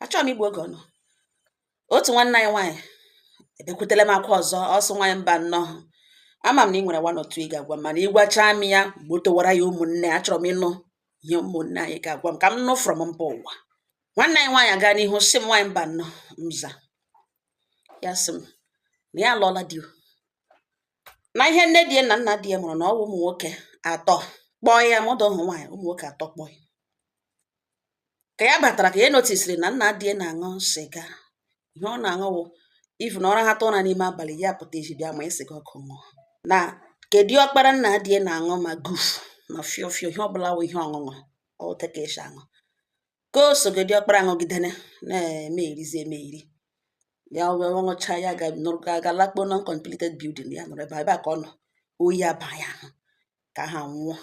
achọrọ m igbu oge ọnụ. Otu nwanne anyị nwaanyị ebekwutele m akwa ọzọ, ọsọ nwaanyị mba nnọọ. Ama m na ị nwere one or two ị ga-agwa m, mana ịgwacha m ya gbotowara ya ụmụnne, achọrọ m ịnụ ihe ụmụnne anyị ga-agwa m ka m nụ from mba ụwa. Nwanne anyị nwaanyị aga n'ihu sị m nwaanyị mba nnọọ mza. Ya sị m na ya alụọla di o. Na ihe nne di ya na nna di ya mụrụ na ọ bụ ụmụ nwoke atọ kpọọ ya mụdụ ụmụ nwaanyị, ụmụ nwoke atọ kpọọ ya. Ka ya batara ka ya notisiri na nna di ya na-aṅụ sịga. Ihe ọ na-aṅụ bụ ifu na ọra hata ụra n'ime abalị ya pụta ezi bịa ma esi gị ọkụ ṅụọ. Na kedu ọkpara nna di ya na-aṅụ ma guf ma fio fio ihe ọbụla wụ ihe ọṅụṅụ ote ka esi aṅụ. Ka o sogodi ọkpara aṅụgidene na-eme erizi eme eri. Ya ọṅụcha ya ga lakpo non-completed building ya nọrọ ebe a ka ọ nọ. Oyi aba ya ahụ ka ha nwụọ.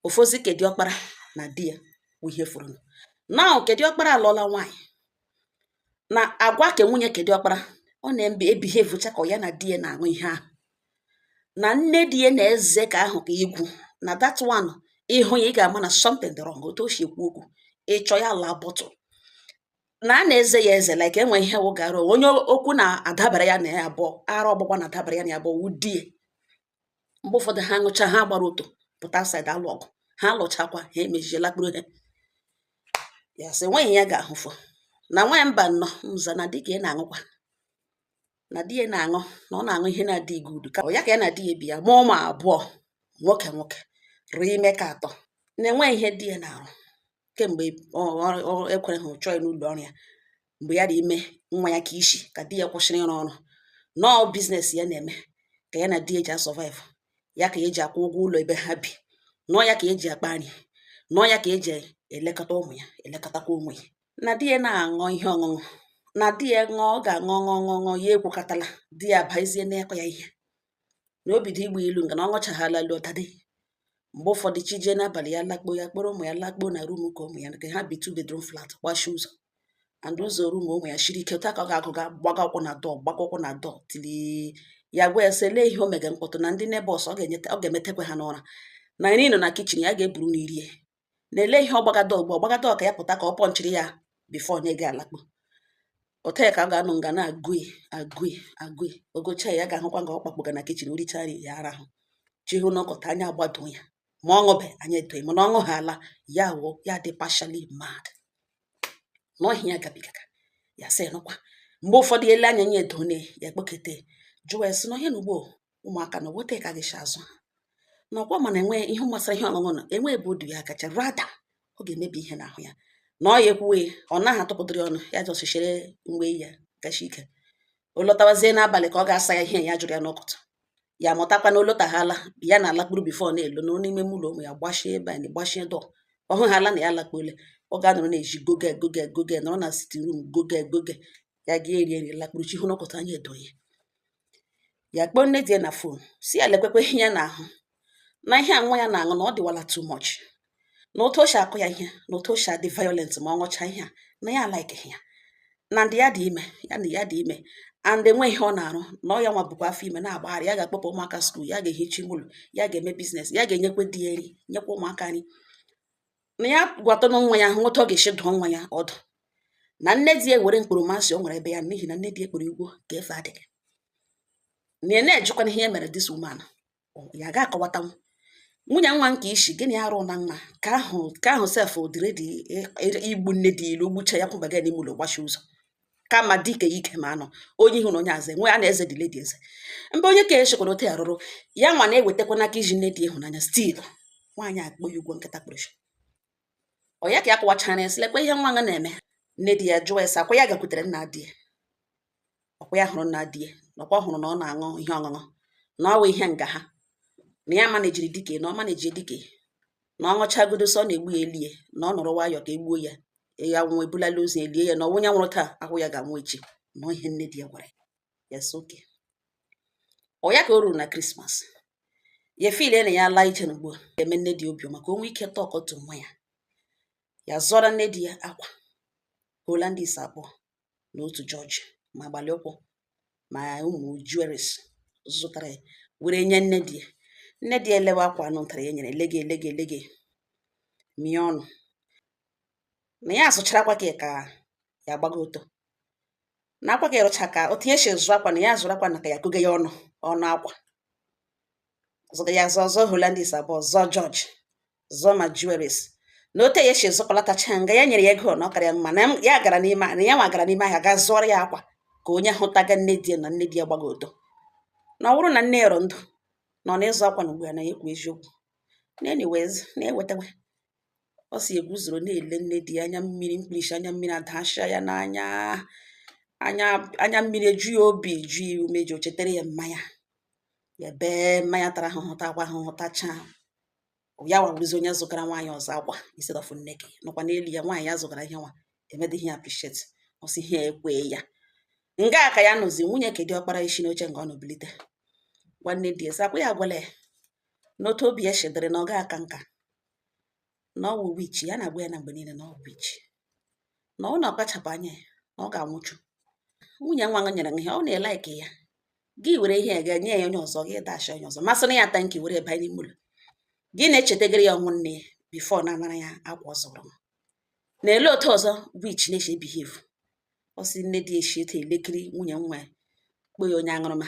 Ofozi kedu ọkpara na di ya wụ ihe furu. Now kedu ọkpara alụọla nwaanyị. Na agwa ke nwunye kedu ọkpara ọ na-ebehave ka ya na di ya na-aṅụ ihe ahụ. Na nne di ya na-eze ka ahụ ka igwu na that one ịhụ ya ị ga-ama na something dị wrong otu o si ekwu okwu. Ịchọ ya la bọtụ. Na a na-eze ya eze like enwe ihe wụgara onye okwu na-adabara ya na ya abụọ, ara ọgbụgba na-adabara ya na ya abụọ wụ di ya. Mgbe ụfọdụ ha ṅụcha ha gbara ụtọ pụta outside alụ ọgụ, ha lụchakwa ha emejiela kpụrụ ihe. Ya sị nwaanyị ya ga-ahụfụ na nwaanyị mba nnọọ mza na di ka ị na-aṅụkwa. Na di ya na-aṅụ na ọ na-aṅụ ihe na-adịghị good ka ya ka ya na di ya bi ya mụọ ụmụ abụọ nwoke nwoke rụọ ime ka atọ. Na-enwe ihe di ya na-arụ kemgbe ekwere ha chọọ ya n'ụlọ ọrụ ya mgbe ya dị ime nwa ya ka isi ka di ya kwụsịrị ịrụ ọrụ. Nọọ biznes ya na-eme ka ya na di ya ji survive. Ya ka eji akwụ ụgwọ ụlọ ebe ha bi. Nọọ ya ka eji akpa nri. Nọọ ya ka eji elekọta ụmụ ya elekọtakwa onwe ya. Na di ya na-aṅụ ihe ọṅụṅụ. Na di ya ṅụọ ọ ga-aṅụ ṅụọ ya ekwukọtala di ya abazie n'ekọ ya ihe. Na obido igba ilu nga na ọ ṅụchaghala lụtadị. Mgbe ụfọdụ chi jee n'abalị ya lakpo ya kpọrọ ụmụ ya lakpo na room ka ụmụ ya ka ha bi 2 bedroom flat gbachi ụzọ. And ụzọ room ụmụ ya shiri ike ka ọ ga-agụga gbaga ụkwụ na dọọ gbaga ụkwụ na dọọ tili ya gwa ya sị lee ihe o mega mkpọtụ na ndị neighbors ọ ga-emetekwa ha n'ụra. Na nri nọ na kichin ya ga-eburu n'irie. Na-ele ihe ọgbagada ugbu ọgbagada ka ya pụta ka ọ pọnchiri ya before onye ga-alakpo. Ote ka ọ ga-anọ nga na-agụị ogocha ya ga-ahụkwa nga ọ kpakpoga na kichin oricha nri ya arahụ. Chihu n'ọkọta anya agbado ya ma ọ ṅụbe anya edoghị mana ọ ṅụghala ya wụ ya dị partially mad. N'ọhịa ya gabigaga ya sị nụkwa mgbe ụfọdụ ele anya ya edone ya kpọkete jụọ ya sị n'ọhịa n'ugbo ụmụaka na wote ka gịcha azụ ha. Na ọkwa mana enwe ihe gbasara ihe ọṅụṅụ na enwe ebe odu ya kacha rada ọ ga-emebi ihe n'ahụ ya. Na ọ ya ekwuwe ọ naghị atụpụdịrị ọnụ ya jọsichere mgbe ya gachi ike. O lọtawazie n'abalị ka ọ ga-asa ya ihe ya jụrụ ya n'ụkụtụ. Ya mụtakwa na olotaghala ya na alakpuru bifo na-elo nọ n'ime ụlọ ụmụ ya gbachie ebe a gbachie dọọ. Ọ hụghala na ya lakpuole ọ ga-anọrọ na-eji goge nọrọ na sitting room goge ya ga-eri nri lakpuru chi hụ n'ụkụtụ anya edoghị. Ya kpọọ nne di ya na fon si ya lekwekwe ihe ya na-ahụ na ihe a nwa ya na-aṅụ na ọ dịwala too much. Na otu o si akụ ya ihe na otu o si adị violent ma ọ ṅụcha ihe a na ya alaikeghị ya. Na ndị ya dị ime ya dị ime and enwe ihe ọ na-arụ na ọ ya nwa bụkwa afọ ime na-agbagharị ya ga-akpọpụ ụmụaka skuul ya ga-ehicha ime ụlọ ya ga-eme biznes ya ga-enyekwe di ya nri nyekwa ụmụaka nri. Na ya gwatọ na nwa ya ahụ otu ọ ga-esi dụọ nwa ya ọdụ. Na nne di ya were mkpụrụ masị o nwere ebe ya n'ihi na nne di ya kpụrụ igwo ka efe adịghị. Na ya na-ejikwana ihe mere this woman ya ga-akọwatanwu. Nwunye nwa nke isi gịnị arụ na nwa ka ahụ sef dịrị dị igbu nne di ilu gbucha ya kwụbaga n'ime ụlọ gbachi ụzọ. Kama dike ike ma anọ onye ihu na onye azụ enwe a na-eze dị lady eze. Mgbe onye ka echekwara ote arụrụ ya nwa na-ewetakwa n'aka iji nne di ịhụnanya still nwaanyị akpọ ya ụgwọ nkịta kpụrụchi. Ọ ya ka ya kọwachara ya sịlekwa ihe nwa na-eme. Nne di ya jụọ ya sị akwa ya gakwutere nna di ya. Ọkwa ya hụrụ nna di ya na ọkwa hụrụ na ọ na-aṅụ ihe ọṅụṅụ na ọ wụ ihe nga ha. Na ya manejiri dike na ọ maneji dike na ọ ṅụchagodo sọ na-egbu ya elie na ọ nọrọ nwayọọ ka egbuo ya ya nwụọ ebulala ozu elie ya na ọnwụ ya nwụrụ taa ahụ ya ga-anwụ echi na ihe nne di ya gwara ya sị oke. Ọ ya ka o ruru na Krismas ya file na ya laa ije n'ugbo eme nne di obiọma ka o nwee ike tọọkọtụ nwa ya. Ya zọrọ nne di ya akwa Hollandis abụọ na otu George ma gbalị ụkwụ ma ụmụ jewelries zụtara ya were nye nne di ya. Nne di ya elewe akwa anụ ntara ya nyere elege mie ọnụ. Na ya asụcharakwa ka ya gbago oto na akwa gị rụcha ka otu ihe si zụ akwa na ya zụrụ akwa na ka ya kụga ya ọnụ akwa zụga ya zọ Hollandis abụọ zọ George zọ ma jewelries na otu ya si zụkọlatacha nga ya nyere ya ego na ọ karịa mma na ya gara n'ime na ya nwa gara n'ime ahịa gaa zụọrọ ya akwa ka onye hụtaga nne di na nne di ya gbago oto na ọ bụrụ na nne ya rọ ndụ nọ na ịzụ akwa na ugbu a na ekwu eziokwu na anyways na-ewetawe ọ si eguzoro na-ele nne di anya mmiri mkpirisi anya mmiri adasha ya n'anya anya mmiri eju ya obi ju ya ume ji o chetere ya mmanya ya bee mmanya tara ahụhụ takwa ahụhụ tacha ya wawụrụzi onye zụgara nwaanyị ọzọ akwa instead of nne gị nọkwa n'elu ya nwaanyị ya zụgara ihe nwa emedịghị ya appreciate ọ sị ihe ekwe ya nga ka ya nọzi nwunye kedị ọkpara isi n'oche nga ọ nọbilite nwanne di esa akwa ya agwala ya n'otu obi ya shedere na ọ ga aka nka na ọ wụ witch ya na-agwa ya na mgbe niile na ọ witch na ọ na-akpachapụ anya ya na ọ ga-anwụchu nwunye nwa nyere ihe ọ na-elike ya gị were ihe ga nye ya onye ọzọ gị dash onye ọzọ masị na ya tanki were banye n'ime ụlọ gị na-echetagịrị ya ọnwụ nne bifo na amara ya akwa ọzọrọ na ele otu ọzọ witch na-eche behave ọ sị nne dị echi eto elekiri nwunye nwa ya kpọ ya onye aṅụrụma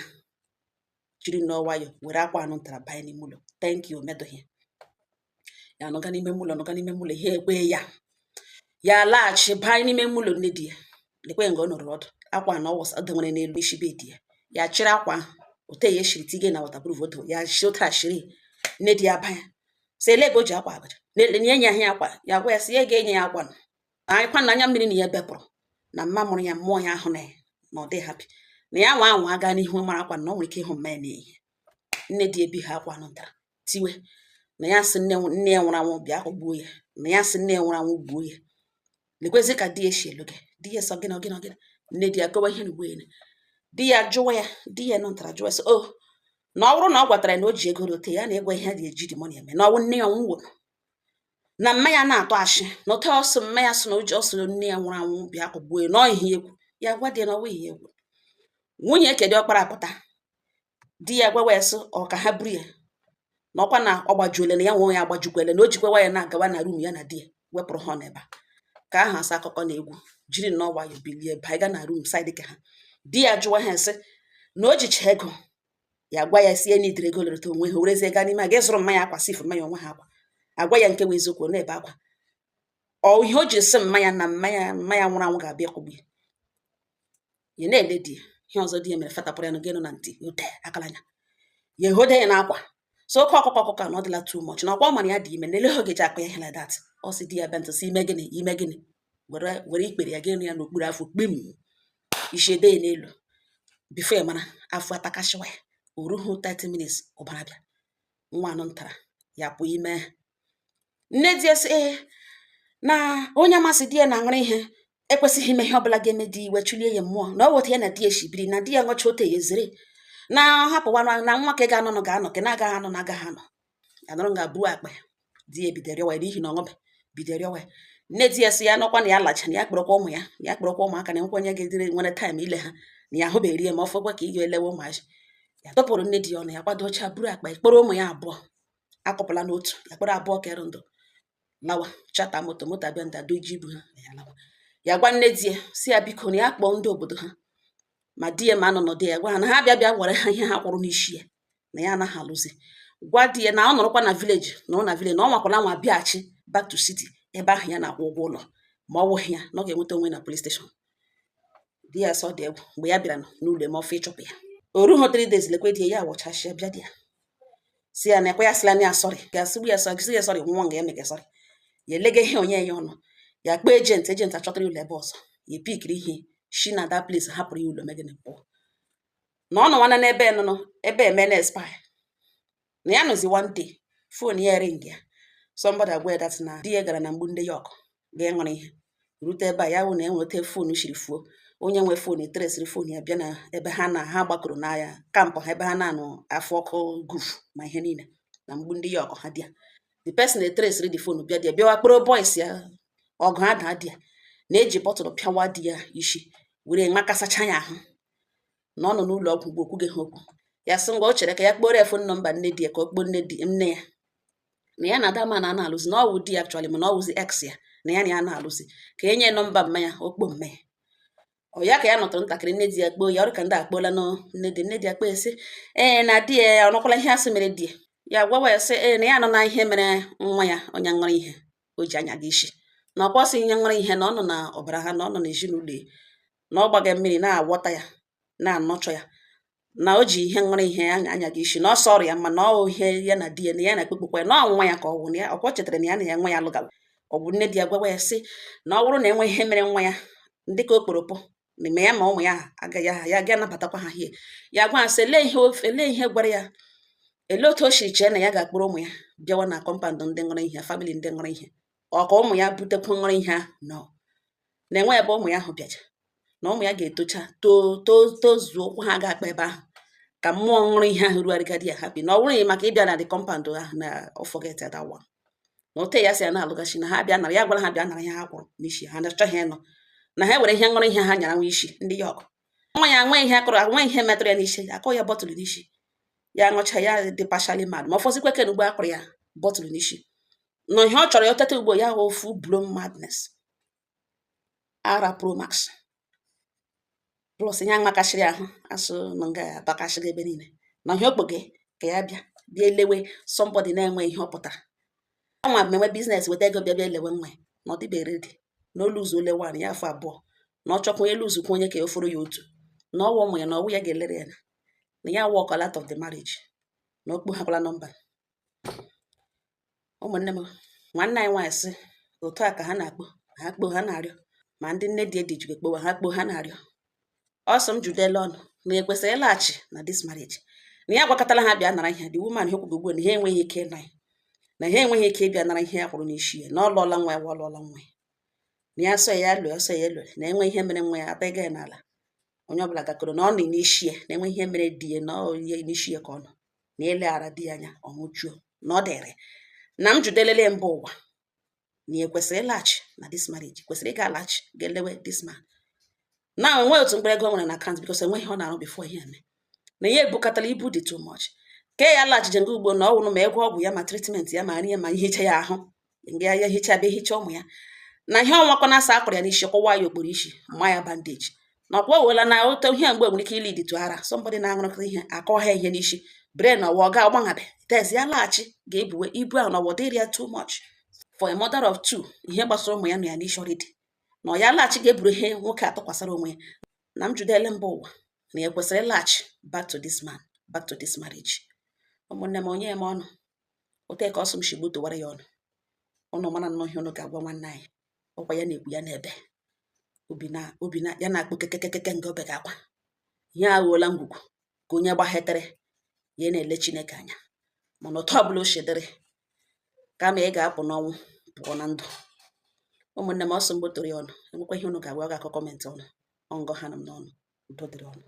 jiri n'ọwayọ were akwa anụ ntara banye n'ime ụlọ thank you medụghị ya nọga n'ime ụlọ ihe ekwe ya laghachi banye n'ime ụlọ nne di ya lekwe nga ọ nọrọ ọdụ akwa na ọ dewere n'elu isi be di ya ya chịrị akwa ote ya eshiri tige na waterproof oto ya shi otu ashiri nne di ya banya sị ele ebe o ji akwa abacha na-enye ya ahịa akwa ya gwa ya sị ya ga-enye ya akwa akwa na anya mmiri na ya bepụrụ na mma mụrụ ya mmụọ ya ahụ na ọ dị happy na ya nwa anwa aga n'ihu mara akwa na ọ nwere ike ịhụ mmanya n'ihe nne di ebi ha akwa nụ ntara tiwe na ya sị nne ya nwụrụ anwụ bịa kụgbuo ya na ya sị nne ya nwụrụ anwụ gbuo ya lekwezi ka di ya esi elu gị di ya sọ gị na nne di ya kowa ihe n'ugbo ya di ya jụwa ya di ya nọ ntara jụwa sị o na ọ bụrụ na ọ gwatara na o ji ego rote ya na-egwa ihe dị eji dị mọni eme na ọnwụ nne ya nwụrụ na mmanya na-atọ ashị na ote ọsọ mmanya sị na o ji ọsọ nne ya nwụrụ anwụ bịa kụgbuo ya na ọ ihe egwu ya gwa di ya na ọwa ihe egwu nwunye kedị ọkpara apụta di ya gwawa ya sị ọ ka ha buru ya na ọkwa na ọ gbajuole na ya nwe ya agbajukwele na o jikwawa ya na-agawa na rum ya na di ya wepụrụ ha n'ebe ka aha asa akụkọ na egwu jiri n'ọwa ya bilie baiga na rum side ka ha di ya jụwa ha sị na o jicha ego ya gwa ya si enyi dịrị ego lereta onwe ha werezie gaa n'ime a ga zụrụ mmanya akwa sifu mmanya onwe ha akwa agwa ya nke wee eziokwu na-ebe akwa ọ ihe o ji sị mmanya na mmanya nwụrụ anwụ ga-abịa kụgbu ya na-ele di ihe ọzọ di ya mere fatapụrụ ya na gịnụ na ntị ute akalanya ya ehode ya n'akwa so oke ọkụkọ na ọ dịla too much na ọkwa mara ya dị ime na-ele oge ji akpa ya ihe like that ọ sị di ya bịa ntụsị ime gịnị were ikpere ya gịnụ ya n'okpuru afọ kpim isi ede ya n'elu bifo ya mara afọ atakashiwa ya o ruhu 30 minutes ụbara bịa nwa anụ ntara ya pụ ime nne di ya sị na onye amasị di ya na-aṅụrị ihe ekwesịghị ime ihe ọbụla ga-eme di iwe chulie ya mmụọ na ọ weta ya na di ya shibiri na di ya ṅụcha ote ya ezere na hapụwa na nwa ka ga-anọ ga-anọ ke na-agaghị anọ na agaghị anọ ya nọrọ ga-abụ akpa ya di ya bidoro rịọwa n'ihi na ọṅụbe bidoro rịọwa nne di ya sị ya nọkwa na ya lacha na ya kpọrọkwa ụmụ ya kpọrọkwa ụmụaka na nkwenye ga-edere nwere taịm ile ha na ya ahụbeghị ya ma ọ fọkwa ka ị ga-elewe ụmụazị ya tọpụrụ nne di ya ọnụ ya kwadocha buru akpa ya kpọrọ ụmụ ya abụọ akọpụla n'otu ya kpọrọ abụọ kere ndụ lawa chata moto abịa ndị adoji ibu ha ya lawa ya gwa nne di ya si ya biko na ya kpọọ ndị obodo ha ma di ya ma anọ nọdụ ya gwa ha na ha bịa were ha ihe ha kwụrụ n'isi ya na ya anaghị alụzi gwa di ya na ọ nọrọkwa na vileji na ọ nwakwala nwa bịaghachi back to city ebe ahụ ya na-akwụ ụgwọ ụlọ ma ọ wụghị ya na ọ ga-enweta onwe na police station di ya sọ dị egwu mgbe ya bịara n'ụlọ eme ọfọ ịchụpụ ya o rughị 3 days lekwe di ya wọchachia bịa di ya si ya na ekwe ya sịla na ya sọrị ga-asịgbu ya sọrị ya sọrị nwa nga ya mege sọrị ya elega ihe onye ya ọnụ ya kpọọ ejenti achọtara ụlọ ebe ọzọ ya pikiri ihe shi na that place hapụrụ ya ụlọ megịnị pụọ na ọ nọ nwana n'ebe nọ ebe eme na expire na ya nọzi one day fon ya ring ya somebody agwa ya that na di ya gara na mgbu ndị York ga-enwere ihe rute ebe a ya wụ na enweta fon shiri fuo onye nwe fon etresịrị fon ya bịa na ebe ha gbakọrọ n'ahịa kampụ ha ebe ha na-anọ afọ ọkụ guf ma ihe niile na mgbu ndị York ha dị ya the person etresịrị the fon bịa dị ya bịawa kpọrọ boys ya ọgụ ha daa dị ya na-eji bọtụlụ pịawa di ya isi were makasacha ya ahụ na ọ nọ n'ụlọ ọgwụ mgbe okwughị ha okwu ya sị ngwa o chere ka ya kpọrọ ya fon nọmba nne di ya ka ọ kpọọ nne ya na ya na adama na ana alụzi na ọ wụ di ya actually mana ọ wụzi ex ya na ya na-alụzi ka enye nọmba mmanya okpo mmanya. Ọ ya ka ya nọtụrụ ntakịrị nne di ya kpoo ya, ọrụ ka ndị akpọla nne di ya kpee sị na di ya ọnọkwala ihe asị mere di ya gwawa ya sị na ya nọ na ihe mere nwa ya onye ṅụrụ ihe o ji anya gị isi, na ọkwa sị ihe ṅụrụ ihe na ọ nọ na ọbara ha, na ọ nọ n'ezinụlọ ya, na ọ gbaga mmiri na-awọta ya na-anọchọ ya, na o ji ihe ṅụrụ ihe anya gị isi, na ọsọ ọrụ ya mma, na ọ ihe ya na di ya na ya na-ekpekpekwa ya na ọ nwa ya ka ọ wụ na ya ọkwa chetara na ya na ya nwa ya lụgara. Ọ bụ nne di ya gwawa ya sị na ọ bụrụ na enwe ihe mere nwa ya ndị ka okporopụ n'ime ya ma ụmụ ya agaghị aha ya ga-anabatakwa ha hie, ya gwa ha sị elee ihe gwara ya, elee otu o siri chee na ya ga-akpọrọ ụmụ ya bịawa na kọmpandụ ndị ṅụrụ ihe, famili ndị ṅụrụ ihe, ọ ka ụmụ ya butekwu ṅụrụ ihe ahụ nọ na enwe ebe ụmụ ya ahụ bịaja, na ụmụ ya ga-etocha tozuo ụkwụ ha ga-akpa ebe ahụ ka mmụọ ṅụrụ ihe ahụ rugharịgadi ya hapi, na ọ bụrụ maka ịbịa na dị kọmpandụ ahụ na ọfọget adawa na ote ya si ya na-alụgachi na ha bịa nara ya, gwara ha bịa nara ya ha kwụrụ n'isi ha na-achọghị ịnọ, na ha were ihe ṅụrụ ihe ha nyara nwa isi ndị ya ọgụ. Nwa ya nwe ihe akụrụ nwe ihe metụrụ ya n'isi, akụ ya bọtụlụ n'isi ya ṅụcha ya dị pashali mad, ma ọfọzikwa ken ugbo akụrụ ya bọtụlụ n'isi na ihe ọ chọrọ ya oteta ugbo ya ofu blown madness ara promax plus ya nmakashịrị ahụ asụ na nga ya bakashịrị ebe niile na ihe okpoge ka ya bịa elewe somebody na-enwe ihe ọ pụtara. Nwa menwe biznes weta ego bịa elewe nwa na ọ dịbe redi na oluzu ole wan ya afọ abụọ, na ọ chọkwa elu uzukwa onye ka oforo ya otu, na ọwụ ụmụ ya na ọwụ ya ga-elere ya na ya walk out of the marriage, na okpu hakwala nọmba. Ụmụnne m, nwanne anyị nwaanyị sị otu a ka ha na-akpọ ha kpoo ha na-arịọ, ma ndị nne di ejikwa ekpowa ha kpoo ha na-arịọ. Ọsọ m judela ọnụ na ekwesịrị ịlaghachi na this marriage, na ya gwakọtala ha bịa nara ihe, the woman ha kwugo ugbu na ha enweghị ike ịna ya, na ha enweghị ike ịbịa nara ihe ya kwụrụ n'isi ya, na ọ lụọla nwa ya, ọ lụọla nwa ya, na ya sọ ya lụọ ọsọ ya lụọ, na enwe ihe mere nwa ya ataga ya n'ala, onye ọbụla gakọrọ na ọ nọ n'isi ya, na enwe ihe mere di ya na ihe n'isi ya ka ọ nọ, na eleghara di ya anya ọ nwụchuo, na ọ dịrị na m judelele mba ụwa na ekwesịrị ịlaghachi na this marriage, kwesịrị ịga alaghachi ga-elewe this man na enwe otu mkpụrụ ego nwere na account because enweghị ihe ọ na-arụ before ihe eme, na ya ebukatala ibu dị too much ka ya laghachije nga ugbo na ọ wụrụ ma ego ọgwụ ya ma tritment ya ma nri ya ma ihicha ya ahụ nga ya hicha be hicha ụmụ ya, na ihe ọnwakwa na asa akpụrụ ya n'isi kwụwa ya okporo isi ma ya bandeji, na ọkwa owela na ote ihe mgbe nwere ike ili dị ara somebody na-aṅụrụkọ ihe akọ ha ihe n'isi brain ọwa ọ ga-agbanwabe tez ya laghachi ga-ebuwe ibu ahụ na ọwọ dịrị ya too much for a mother of two. Ihe gbasara ụmụ ya nọ ya n'isi ọrịdị na ọ ya laghachi ga-eburu ihe nwoke atụkwasara onwe ya, na m judele mba ụwa na ya kwesịrị ịlaghachi back to this man, back to this marriage. Ụmụnne m, onye m ọnụ ote ka ọsọ m shigbu towara ya ọnụ, ụnụ mara nnọọ ihe ụnụ ga-agwa nwanne anyị, ọkwa ya na-ekwu ya n'ebe obi na ya na-akpụ kekekeke nga obe ga-akwa ihe aghọọla ngwugwu ka onye gbahetere ya na-ele Chineke anya, mana otu ọbụla o shedere kama ị ga-apụ n'ọnwụ pụọ na ndụ. Ụmụnne m, ọsọ mgbo toro ya ọnụ, enwekwa ihe ụnụ ga-agwa ga-akọ kọmentị ọnụ ọngọ ha nọ m n'ọnụ. Udo dịrị ọnụ.